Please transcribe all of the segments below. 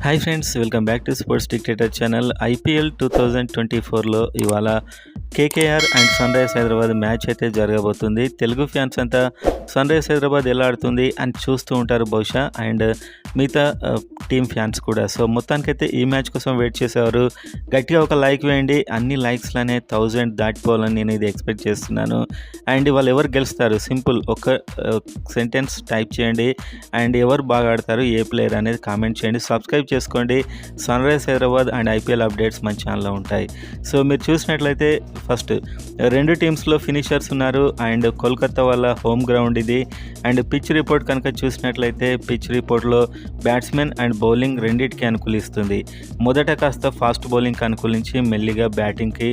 Hi friends, welcome back to sports dictator channel. IPL 2024లో ఇవాళ KKR and sun rise Hyderabad match అయితే జరగబోతుంది. Telugu fans అంతా సన్ రైజ్ హైదరాబాద్ ఎలా ఆడుతుంది అని చూస్తూ ఉంటారు బహుశా, అండ్ మిగతా టీమ్ ఫ్యాన్స్ కూడా. సో మొత్తానికైతే ఈ మ్యాచ్ కోసం వెయిట్ చేసేవారు గట్టిగా ఒక లైక్ వేయండి. అన్ని లైక్స్లోనే 1000 దాటిపోవాలని నేను ఇది ఎక్స్పెక్ట్ చేస్తున్నాను. అండ్ వాళ్ళు ఎవరు గెలుస్తారు, సింపుల్ ఒక సెంటెన్స్ టైప్ చేయండి. అండ్ ఎవరు బాగా ఆడతారు, ఏ ప్లేయర్ అనేది కామెంట్ చేయండి. సబ్స్క్రైబ్ చేసుకోండి. Sun rise Hyderabad and IPL updates మన ఛానల్లో ఉంటాయి. సో మీరు చూసినట్లయితే ఫస్ట్ రెండు టీమ్స్లో ఫినిషర్స్ ఉన్నారు. అండ్ కోల్కతా వాళ్ళ హోమ్ గ్రౌండ్ ఇది. అండ్ పిచ్ రిపోర్ట్ కనుక చూసినట్లయితే పిచ్ రిపోర్ట్లో బ్యాట్స్మెన్ అండ్ బౌలింగ్ రెండింటికి అనుకూలిస్తుంది. మొదట కాస్త ఫాస్ట్ బౌలింగ్కి అనుకూలించి మెల్లిగా బ్యాటింగ్కి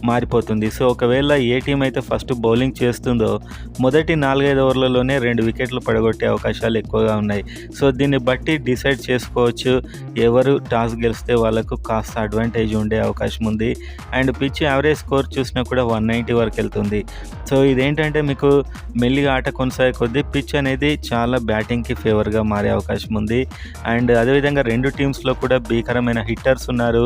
మారిపోతుంది. సో ఒకవేళ ఏ టీం అయితే ఫస్ట్ బౌలింగ్ చేస్తుందో మొదటి 4-5 ఓవర్లలోనే 2 వికెట్లు పడగొట్టే అవకాశాలు ఎక్కువగా ఉన్నాయి. సో దీన్ని బట్టి డిసైడ్ చేసుకోవచ్చు ఎవరు టాస్ గెలిస్తే వాళ్ళకు కాస్త అడ్వాంటేజ్ ఉండే అవకాశం ఉంది. అండ్ పిచ్ యావరేజ్ స్కోర్ చూసినా కూడా 190 వరకు వెళ్తుంది. సో ఇదేంటంటే మీకు మెల్లిగా ఆట కొనసాగే కొద్దీ పిచ్ అనేది చాలా బ్యాటింగ్కి ఫేవర్గా మారే అవకాశం ఉంది. అండ్ అదేవిధంగా రెండు టీమ్స్లో కూడా భీకరమైన హిట్టర్స్ ఉన్నారు.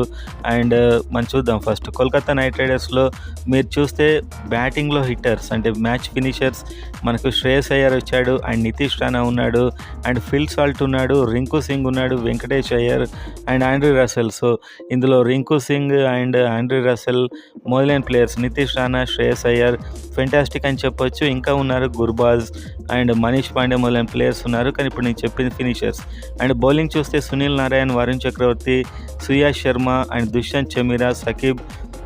అండ్ మనం చూద్దాం. ఫస్ట్ కోల్కతా నైట్ రైడర్స్లో మీరు చూస్తే బ్యాటింగ్లో హిట్టర్స్ అంటే మ్యాచ్ ఫినిషర్స్ మనకు శ్రేయస్ అయ్యర్ వచ్చాడు, అండ్ నితీష్ రాణా ఉన్నాడు, అండ్ ఫిల్ సాల్ట్ ఉన్నాడు, రింకు సింగ్ ఉన్నాడు, Venkatesh Iyer and Andre Russell. So ఇందులో Rinku Singh and Andre Russell మొదలైన ప్లేయర్స్, నితీష్ రాణా, శ్రేయస్ అయ్యర్ ఫెంటాస్టిక్ అని చెప్పొచ్చు. ఇంకా ఉన్నారు గుర్బాజ్ అండ్ మనీష్ పాండే మొదలైన ప్లేయర్స్ ఉన్నారు. కానీ ఇప్పుడు నేను చెప్పింది ఫినిషర్స్. అండ్ బౌలింగ్ చూస్తే సునీల్ నారాయణ్, వరుణ్ చక్రవర్తి, సుయాష్ శర్మ అండ్ దుష్యంత్ చమీరా, సకీబ్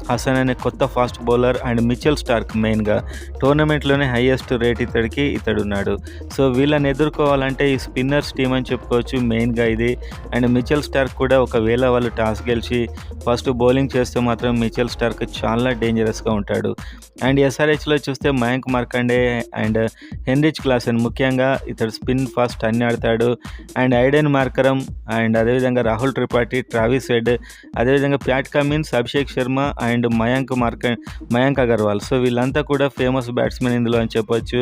హసన్ అనే కొత్త fast bowler and Mitchell Starc మెయిన్గా టోర్నమెంట్లోనే హైయెస్ట్ రేట్ ఇతడున్నాడు. సో వీళ్ళని ఎదుర్కోవాలంటే ఈ స్పిన్నర్స్ టీమ్ అని చెప్పుకోవచ్చు మెయిన్గా ఇది. అండ్ మిచెల్ స్టార్క్ కూడా ఒకవేళ వాళ్ళు టాస్ గెలిచి ఫస్ట్ బౌలింగ్ చేస్తే మాత్రం మిచెల్ స్టార్క్ చాలా డేంజరస్గా ఉంటాడు. అండ్ ఎస్ఆర్హెచ్లో చూస్తే Mayank Markande and Heinrich Klaasen, ముఖ్యంగా ఇతడు స్పిన్ ఫాస్ట్ అన్ని ఆడతాడు. అండ్ ఐడెన్ మార్కరమ్ అండ్ అదేవిధంగా రాహుల్ త్రిపాఠి, ట్రావిస్ హెడ్, అదేవిధంగా Pat Cummins, Abhishek Sharma and Mayank Agarwal. So వీళ్ళంతా కూడా ఫేమస్ బ్యాట్స్మెన్ ఇందులో అని చెప్పొచ్చు.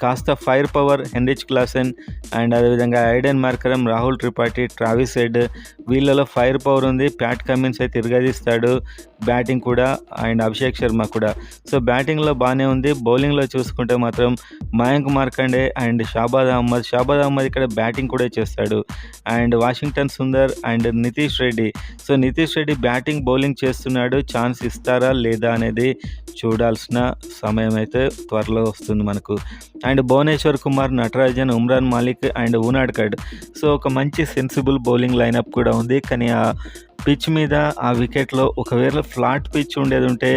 కాస్త fire power Heinrich Klaasen and అదేవిధంగా Aiden Markram, Rahul Tripathi, Travis Head వీళ్ళలో ఫైర్ పవర్ ఉంది. ప్యాట్ కమిన్స్ అయితే తిరగదీస్తాడు బ్యాటింగ్ కూడా, అండ్ అభిషేక్ శర్మ కూడా. సో బ్యాటింగ్లో బాగానే ఉంది. బౌలింగ్లో చూసుకుంటే మాత్రం మయాంక్ మార్కండే అండ్ షాబాద్ అహ్మద్ ఇక్కడ బ్యాటింగ్ కూడా చేస్తాడు. And Washington Sundar and Nitish Reddy. So Nitish Reddy batting bowling చేస్తున్నాడు. ఛాన్స్ ఇస్తారా లేదా అనేది చూడాల్సిన సమయం అయితే త్వరలో వస్తుంది మనకు. And Bhuvneshwar Kumar, Natarajan, Umran Malik and Unadkat. So ఒక మంచి సెన్సిబుల్ బౌలింగ్ లైనప్ కూడా ఉంది. కానీ ఆ పిచ్ మీద ఆ వికెట్లో ఒకవేళ ఫ్లాట్ పిచ్ ఉండేది ఉంటే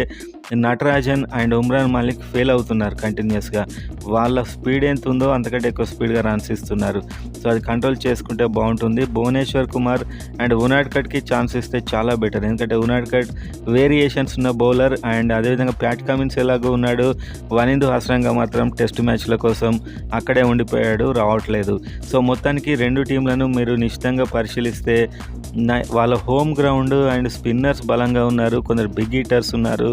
నటరాజన్ అండ్ ఉమ్రాన్ మాలిక్ ఫెయిల్ అవుతున్నారు కంటిన్యూస్గా. వాళ్ళ స్పీడ్ ఎంత ఉందో అంతకంటే ఎక్కువ స్పీడ్గా రన్స్ ఇస్తున్నారు. సో అది కంట్రోల్ చేసుకుంటే బాగుంటుంది. భువనేశ్వర్ కుమార్ అండ్ ఉనాడ్కడ్కి ఛాన్స్ ఇస్తే చాలా బెటర్. ఎందుకంటే ఉనాడ్కడ్ వేరియేషన్స్ ఉన్న బౌలర్. అండ్ అదేవిధంగా ప్యాట్ కమిన్స్ ఎలాగో ఉన్నాడు, వనిందు హస్రంగా మాత్రం టెస్ట్ మ్యాచ్ల కోసం అక్కడే ఉండిపోయాడు, రావట్లేదు. సో మొత్తానికి రెండు టీంలను మీరు నిశ్చితంగా పరిశీలిస్తే వాళ్ళ హోమ్ గ్రౌండ్ అండ్ స్పిన్నర్స్ బలంగా ఉన్నారు, కొందరు బిగ్ హీటర్స్ ఉన్నారు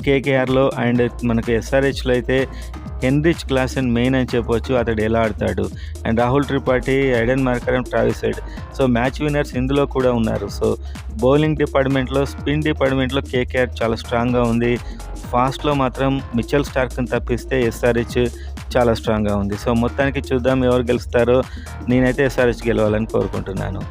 కేకేఆర్లో. అండ్ మనకు ఎస్ఆర్హెచ్లో అయితే హెన్రిచ్ క్లాసెన్ మెయిన్ అని చెప్పవచ్చు, అతడు ఎలా ఆడతాడు. And Rahul Tripathi, Aiden Markram, Travis Head. So match winners ఇందులో కూడా ఉన్నారు. సో బౌలింగ్ డిపార్ట్మెంట్లో, స్పిన్ డిపార్ట్మెంట్లో కేకేఆర్ చాలా స్ట్రాంగ్గా ఉంది. ఫాస్ట్లో మాత్రం మిచెల్ స్టార్క్ని తప్పిస్తే ఎస్ఆర్హెచ్ చాలా స్ట్రాంగ్గా ఉంది. సో మొత్తానికి చూద్దాం ఎవరు గెలుస్తారో. నేనైతే ఎస్ఆర్హెచ్ గెలవాలని కోరుకుంటున్నాను.